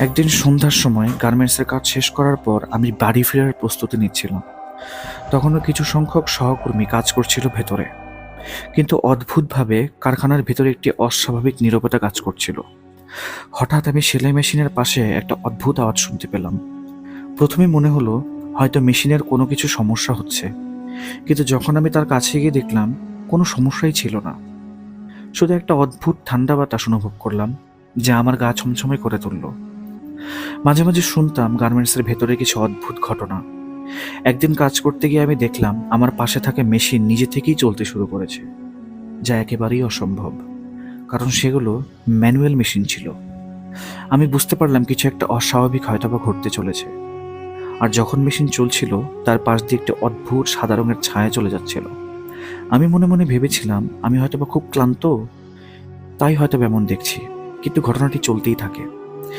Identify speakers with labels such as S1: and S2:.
S1: একদিন সন্ধ্যার সময় গার্মেন্টসের কাজ শেষ করার পর আমি বাড়ি ফেরার প্রস্তুতি নিচ্ছিলাম। তখনও কিছু সংখ্যক সহকর্মী কাজ করছিল ভেতরে, কিন্তু অদ্ভুতভাবে কারখানার ভেতরে একটি অস্বাভাবিক নীরবতা কাজ করছিল। হঠাৎ আমি সেলাই মেশিনের পাশে একটা অদ্ভুত আওয়াজ শুনতে পেলাম। প্রথমে মনে হলো হয়তো মেশিনের কোনো কিছু সমস্যা হচ্ছে, কিন্তু যখন আমি তার কাছে গিয়ে দেখলাম কোনো সমস্যাই ছিল না। শুধু একটা অদ্ভুত ঠান্ডা বাতাস অনুভব করলাম, যা আমার গা ছমছমে করে তুলল। মাঝে মাঝে শুনতাম গার্মেন্টসের ভেতরে কিছু অদ্ভুত ঘটনা। একদিন কাজ করতে গিয়ে আমি দেখলাম আমার পাশে থাকা মেশিন নিজে থেকেই চলতে শুরু করেছে, যা একেবারেই অসম্ভব, কারণ সেগুলো ম্যানুয়াল মেশিন ছিল। আমি বুঝতে পারলাম কিছু একটা অস্বাভাবিক হয়তোবা ঘটতে চলেছে। আর যখন মেশিন চলছিল, তার পাশ দিয়ে একটি অদ্ভুত সাদা রঙের ছায়া চলে যাচ্ছিল। আমি মনে মনে ভেবেছিলাম আমি হয়তোবা খুব ক্লান্ত, তাই হয়তো এমন দেখছি, কিন্তু ঘটনাটি চলতেই থাকে।